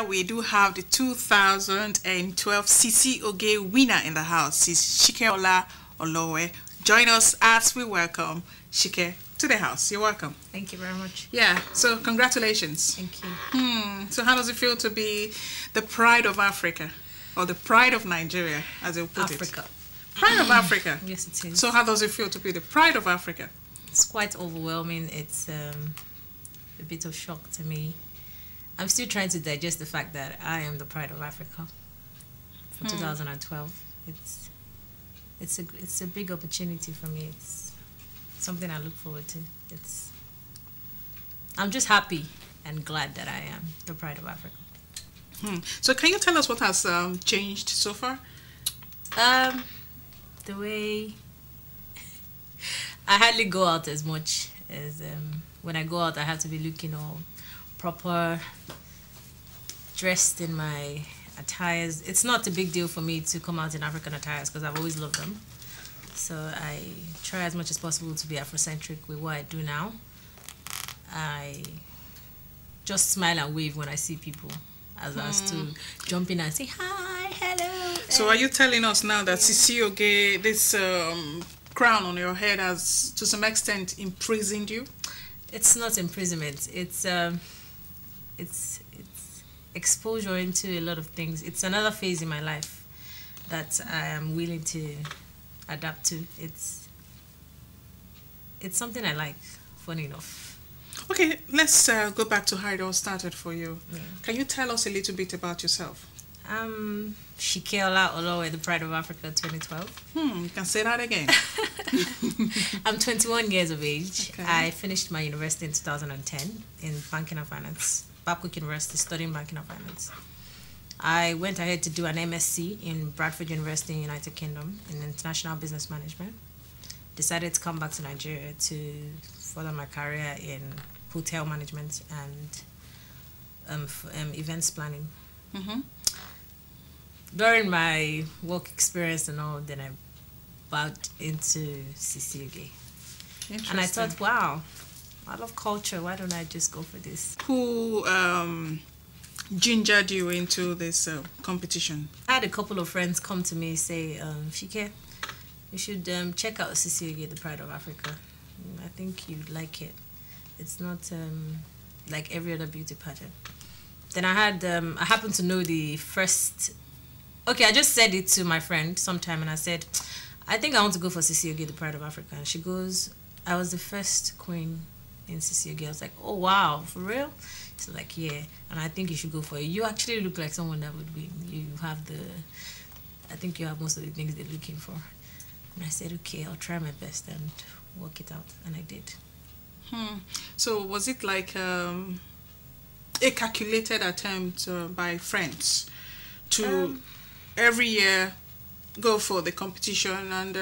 We do have the 2012 CC Oge winner in the house. She's Sikeola Olowe. Join us as we welcome Shike to the house. You're welcome. Thank you very much. Yeah, so congratulations. Thank you. So how does it feel to be the pride of Africa? Or the pride of Nigeria, as they put Africa. it? Pride of Africa. Yes, it is. So how does it feel to be the pride of Africa? It's quite overwhelming. It's a bit of shock to me. I'm still trying to digest the fact that I am the pride of Africa for 2012. It's a big opportunity for me. It's something I look forward to. I'm just happy and glad that I am the pride of Africa. So can you tell us what has changed so far? The way I hardly go out as much as when I go out, I have to be looking all proper, dressed in my attires. It's not a big deal for me to come out in African attires because I've always loved them. So I try as much as possible to be Afro-centric with what I do now. I just smile and wave when I see people, as I was to jump in and say hi, hello. So are you telling us now that CC Oge, this crown on your head has to some extent imprisoned you? It's not imprisonment. It's exposure into a lot of things. It's another phase in my life that I am willing to adapt to. It's something I like, funny enough. Okay, let's go back to how it all started for you. Yeah. Can you tell us a little bit about yourself? I'm Sikeola Olowe, the Pride of Africa 2012. You can say that again. I'm 21 years of age. Okay. I finished my university in 2010 in banking and finance, Babcock University, studying banking and finance. I went ahead to do an MSc in Bradford University in United Kingdom in international business management. Decided to come back to Nigeria to further my career in hotel management and events planning. During my work experience and all, then I bowed into CC Oge. And I thought, wow, I love culture. Why don't I just go for this? Who gingered you into this competition? I had a couple of friends come to me and say, Shike, you should check out CC Oge, the Pride of Africa. I think you'd like it. It's not like every other beauty pageant. Then I happened to know the first. Okay, I just said it to my friend sometime, and I said, I think I want to go for CC Oge, the Pride of Africa. And she goes, I was the first queen in CC Oge. I was like, oh wow, for real? She's like, yeah. And I think you should go for it. You actually look like someone that would win. I think you have most of the things they're looking for. And I said, okay, I'll try my best and work it out. And I did. So was it like a calculated attempt by friends to every year go for the competition and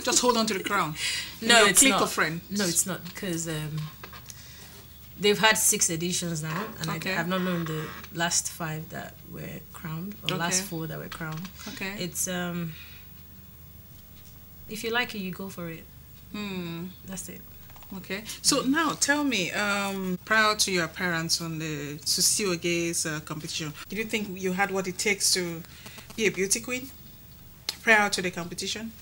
just hold on to the crown? No, it's not. Of friends? No, it's not, because they've had 6 editions now, and I've not known the last 5 that were crowned, or last 4 that were crowned. Okay. It's if you like it, you go for it. That's it. Okay. So now tell me, prior to your appearance on the CC Oge's competition, did you think you had what it takes to be a beauty queen prior to the competition?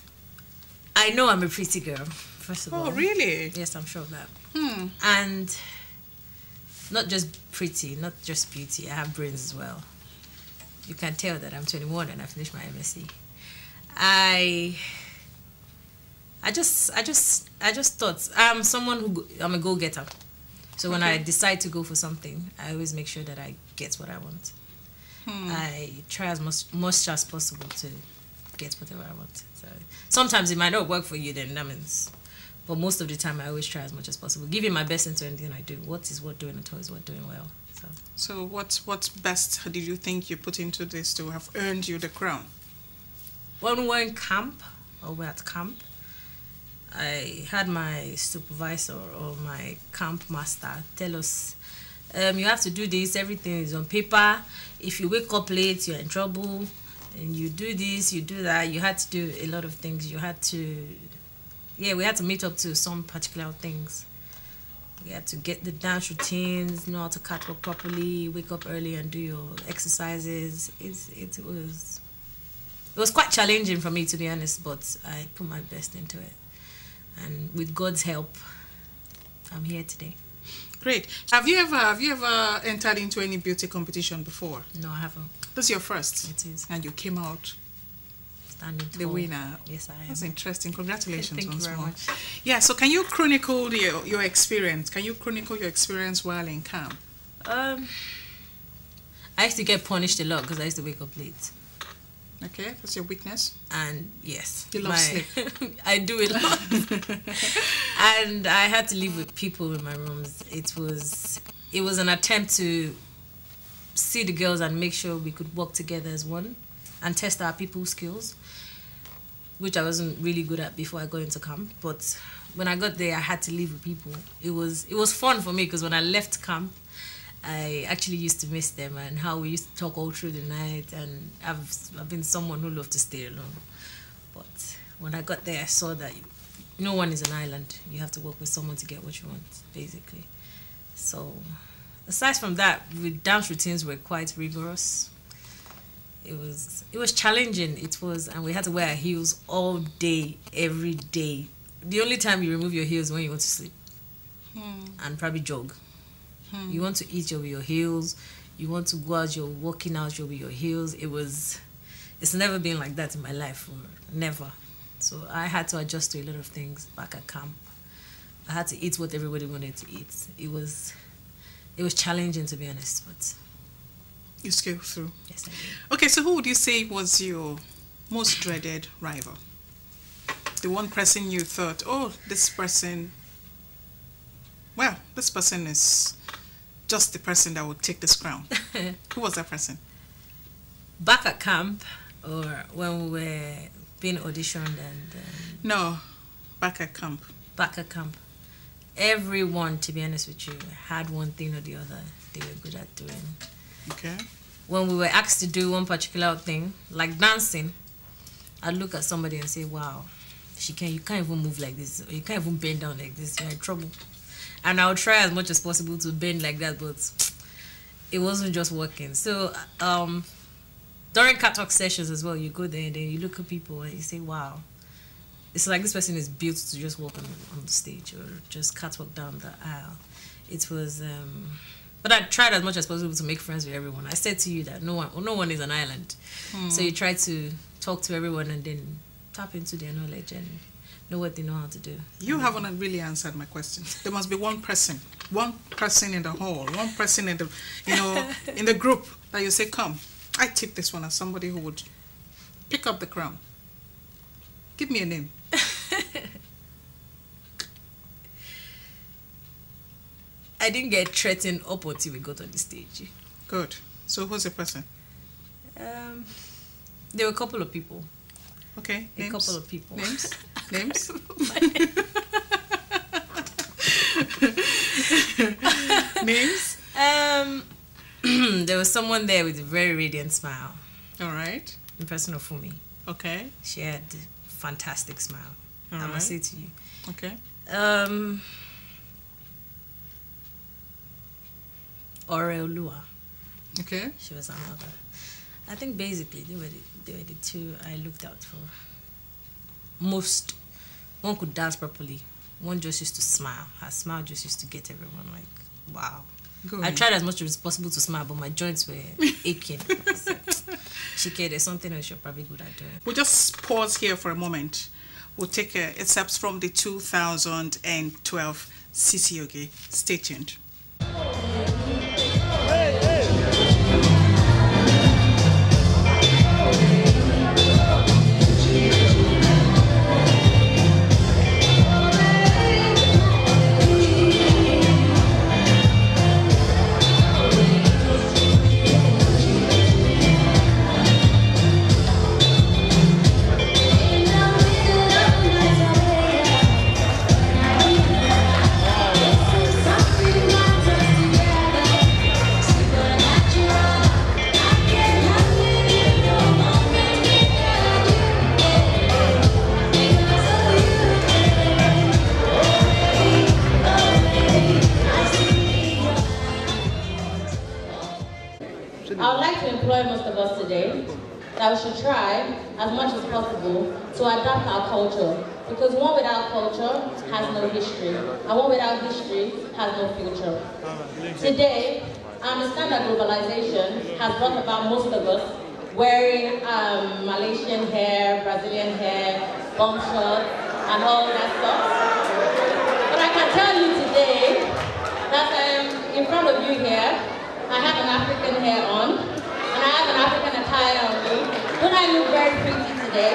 I know I'm a pretty girl, first of all. Oh, really? Yes, I'm sure of that. And not just pretty, not just beauty, I have brains as well. You can tell that I'm 21 and I finished my MSc. I just thought I'm someone I'm a go-getter. So when I decide to go for something, I always make sure that I get what I want. I try as much as possible to get whatever I want. So sometimes it might not work for you, then that means. But most of the time, I always try as much as possible, giving my best into anything I do. What is what doing at all is what doing well. So what's best did you think you put into this to have earned you the crown? When we were in camp, or we're at camp, I had my supervisor or my camp master tell us, you have to do this, everything is on paper. If you wake up late, you're in trouble. And you do this, you do that. You had to do a lot of things. You had to, we had to meet up to some particular things. You had to get the dance routines, know how to catwalk properly, wake up early and do your exercises. It was quite challenging for me, to be honest, but I put my best into it. And with God's help, I'm here today. Great. Have you ever entered into any beauty competition before? No, I haven't. This is your first? It is. And you came out standing tall. The winner. Yes, I am. That's interesting. Congratulations Thank you very much. Yeah, so can you chronicle your experience? Can you chronicle your experience while in camp? I used to get punished a lot because I used to wake up late. Okay, that's your weakness? And yes. You love sleep. I do a lot. And I had to live with people in my rooms. It was an attempt to see the girls and make sure we could work together as one and test our people skills, which I wasn't really good at before I got into camp. But when I got there, I had to live with people. It was fun for me because when I left camp, I actually used to miss them and how we used to talk all through the night. And I've been someone who loved to stay alone. But when I got there, I saw that no one is an island. You have to work with someone to get what you want, basically. So aside from that, the dance routines were quite rigorous. It was challenging. And we had to wear our heels all day, every day. The only time you remove your heels is when you want to sleep and probably jog. You want to eat, you'll be your heels. You want to go out, you're walking out, you'll be your heels. It's never been like that in my life, never. So I had to adjust to a lot of things back at camp. I had to eat what everybody wanted to eat. It was challenging, to be honest, but you scaled through. Yes, I did. Okay, so who would you say was your most dreaded rival? The one person you thought, oh, this person is just the person that would take this crown. Who was that person? Back at camp, or when we were being auditioned and... No, back at camp. Back at camp. Everyone, to be honest with you, had one thing or the other they were good at doing. Okay. When we were asked to do one particular thing, like dancing, I'd look at somebody and say, wow, you can't even move like this, or you can't even bend down like this, you're in trouble. And I would try as much as possible to bend like that, but it wasn't just working. So during catwalk sessions as well, you go there and then you look at people and you say, wow, it's like this person is built to just walk on the stage or just catwalk down the aisle. It was, but I tried as much as possible to make friends with everyone. I said to you that no one is an island. So you try to talk to everyone and then tap into their knowledge and know what they know how to do. You haven't really answered my question. There must be one person in the hall, one person in the, in the group that you say, come, I tip this one as somebody who would pick up the crown. Give me a name. I didn't get threatened up until we got on the stage. Good. So who's the person? There were a couple of people. Okay. A couple of people. Names? Names? Names? There was someone there with a very radiant smile. All right. In person of Fumi. Okay. She had a fantastic smile. All I must say to you. Okay. Olowe. Okay. She was another. I think basically they were the two I looked out for. Most, one could dance properly. One just used to smile. Her smile just used to get everyone like, wow. I tried as much as possible to smile, but my joints were aching. Shike, there's something else you're probably good at doing. We'll just pause here for a moment. We'll take excerpts from the 2012 Sikeola. Stay tuned. like to employ most of us today that we should try as much as possible to adapt our culture, because one without culture has no history, and one without history has no future. Today, I understand that globalization has brought about most of us wearing Malaysian hair, Brazilian hair, bum shorts, and all that stuff. But I can tell you today that in front of you here, I have an African hair on, and I have an African attire on me. Don't I look very pretty today?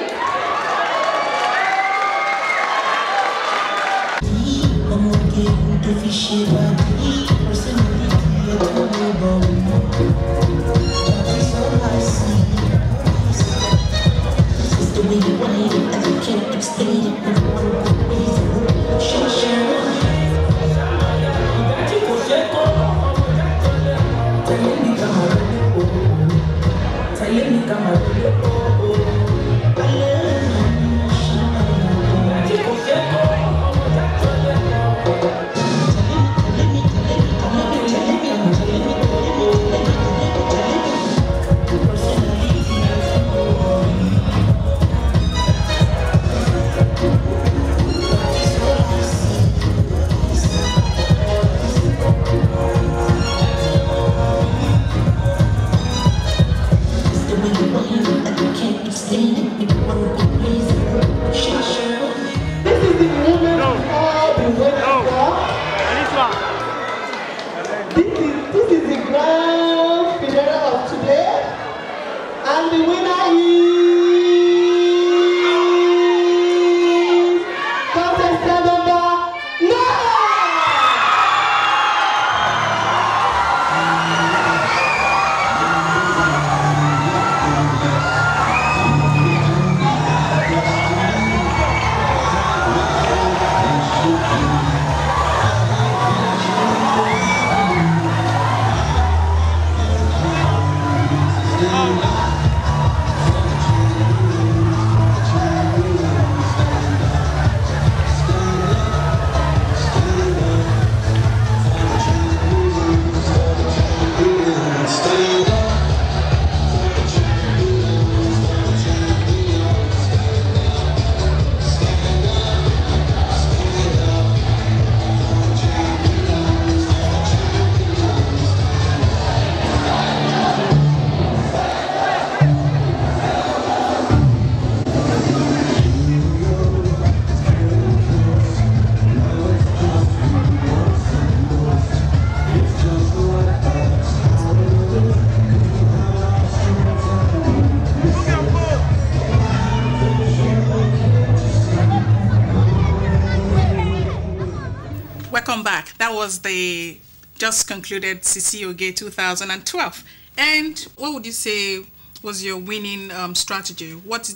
Welcome back. That was the just concluded Sikeola 2012. And what would you say was your winning strategy? What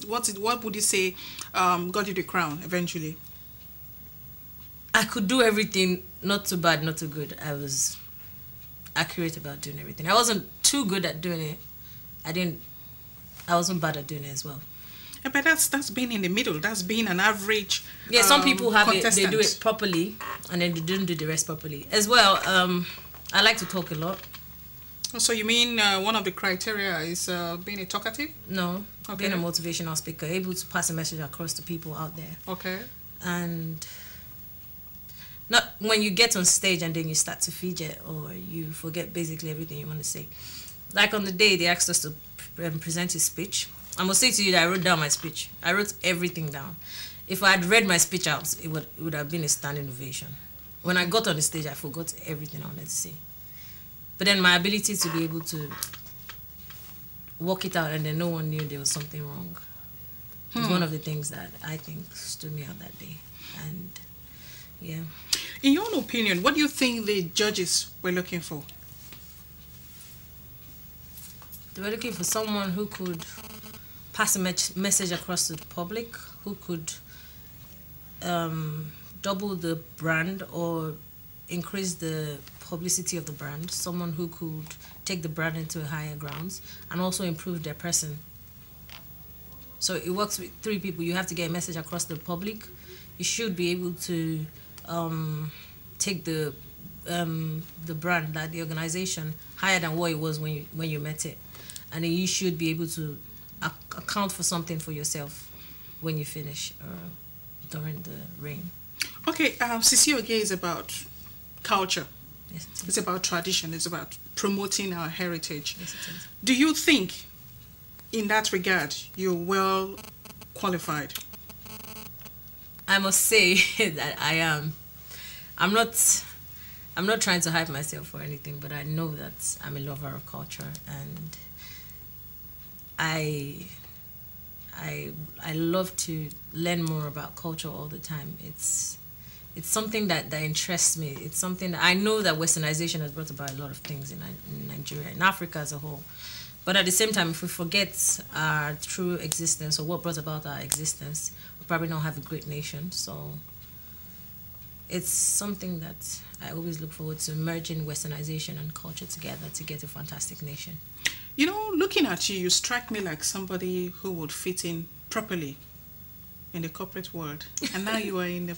would you say got you the crown eventually? I could do everything, not too bad, not too good. I was accurate about doing everything. I wasn't too good at doing it. I wasn't bad at doing it as well. Yeah, but that's being in the middle. That's being an average. Yeah, some people have it, contestant. they do it properly, and then they don't do the rest properly. As well, I like to talk a lot. So you mean one of the criteria is being a talkative? No, okay. Being a motivational speaker, able to pass a message across to people out there. Okay. And not when you get on stage and then you start to fidget or you forget basically everything you want to say. Like on the day they asked us to present a speech, I must say to you that I wrote down my speech. I wrote everything down. If I had read my speech out, it would have been a standing ovation. When I got on the stage, I forgot everything I wanted to say. But then my ability to be able to work it out and then no one knew there was something wrong was one of the things that I think stood me out that day. And yeah. In your own opinion, what do you think the judges were looking for? They were looking for someone who could pass a message across to the public, who could double the brand or increase the publicity of the brand, someone who could take the brand into higher grounds and also improve their person. So it works with three people. You have to get a message across to the public. You should be able to take the brand, like the organization, higher than what it was when you met it. and then you should be able to account for something for yourself when you finish during the reign. Okay, Sisi Oge is about culture. Yes, it is. It's about tradition. It's about promoting our heritage. Yes, it is. Do you think, in that regard, you're well qualified? I must say that I am. I'm not trying to hype myself or anything, but I know that I'm a lover of culture, and I love to learn more about culture all the time. It's something that interests me. It's something that I know that westernization has brought about a lot of things in Nigeria, in Africa as a whole. But at the same time, if we forget our true existence or what brought about our existence, we'll probably not have a great nation. So it's something that I always look forward to, merging westernization and culture together to get a fantastic nation. You know, looking at you, you strike me like somebody who would fit in properly in the corporate world. And now you are in the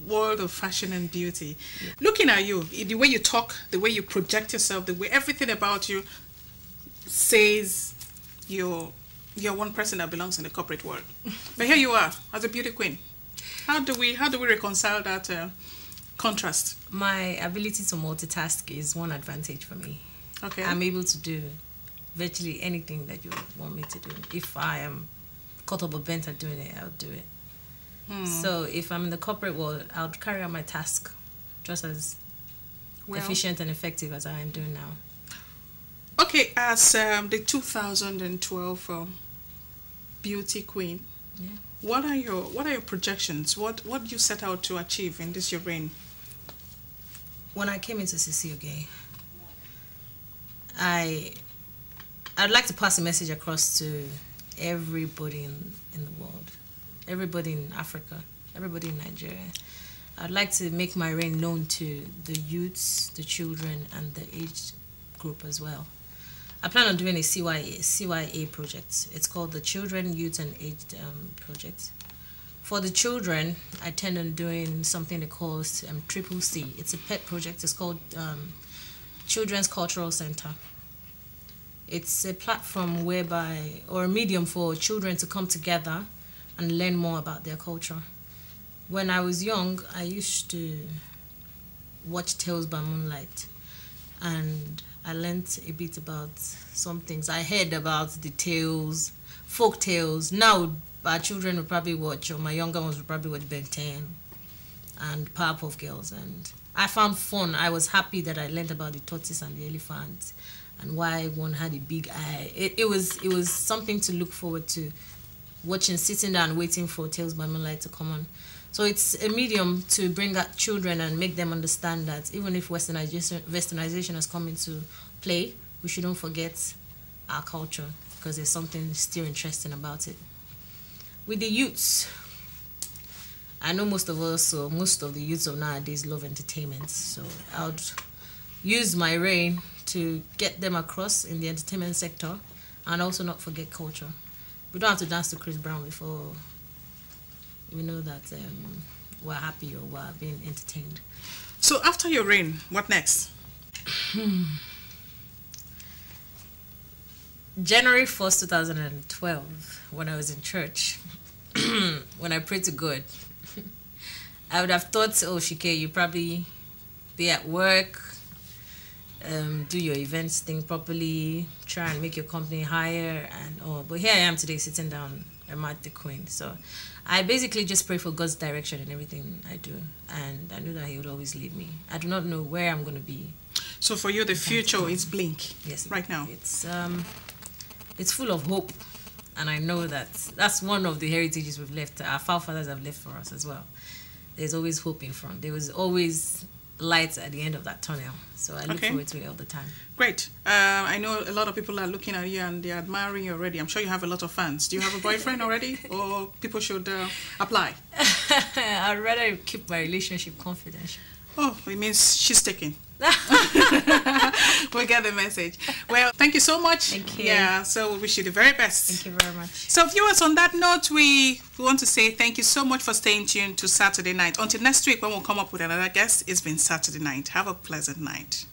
world of fashion and beauty. Yeah. Looking at you, the way you talk, the way you project yourself, the way everything about you says you're one person that belongs in the corporate world. But here you are as a beauty queen. How do we reconcile that contrast? My ability to multitask is one advantage for me. Okay. I'm able to do virtually anything that you want me to do. If I am caught up or bent at doing it, I'll do it. So if I'm in the corporate world, I'll carry out my task just as efficient and effective as I am doing now. Okay, as the 2012 beauty queen, yeah. What are your projections? What do you set out to achieve in this your reign? When I came into Sisi Oge, I'd like to pass a message across to everybody in the world, everybody in Africa, everybody in Nigeria. I'd like to make my reign known to the youths, the children, and the age group as well. I plan on doing a CYA project. It's called the Children, Youth, and Aged Project. For the children, I tend on doing something they call Triple C. It's a pet project. It's called Children's Cultural Center. It's a platform whereby, or a medium for children to come together and learn more about their culture. When I was young, I used to watch Tales by Moonlight, and I learned a bit about some things. I heard about the tales, folk tales. Now, our children will probably watch, or my younger ones will probably watch Ben 10 and Powerpuff Girls. And I found fun. I was happy that I learned about the tortoise and the elephant and why one had a big eye. It was something to look forward to, watching, sitting down, waiting for Tales by Moonlight to come on. So it's a medium to bring out children and make them understand that even if westernization has come into play, we shouldn't forget our culture, because there's something still interesting about it. With the youths, I know most of us, or most of the youths of nowadays, love entertainment. So I would use my reign to get them across in the entertainment sector, and also not forget culture. We don't have to dance to Chris Brown before we know that we're happy or we're being entertained. So after your reign, what next? January 1st, 2012, when I was in church, when I prayed to God, I would have thought, oh, Shike, you probably be at work, do your events thing properly, try and make your company higher and all. But here I am today sitting down, I'm at the Queen. So I basically just pray for God's direction in everything I do. And I know that He would always lead me. I do not know where I'm going to be. So for you, the future is bleak. Yes, right now. It's full of hope. And I know that that's one of the heritages we've left, our forefathers have left for us as well. There's always hope in front. There was always lights at the end of that tunnel. So I look forward to it all the time. Great. I know a lot of people are looking at you and they're admiring you already. I'm sure you have a lot of fans. Do you have a boyfriend already? Or people should apply? I'd rather keep my relationship confidential. Oh, it means she's taking. We'll get the message. Well, thank you so much. Thank you. Yeah, so we wish you the very best. Thank you very much. So viewers, on that note, we want to say thank you so much for staying tuned to Saturday Night. Until next week when we'll come up with another guest, it's been Saturday Night. Have a pleasant night.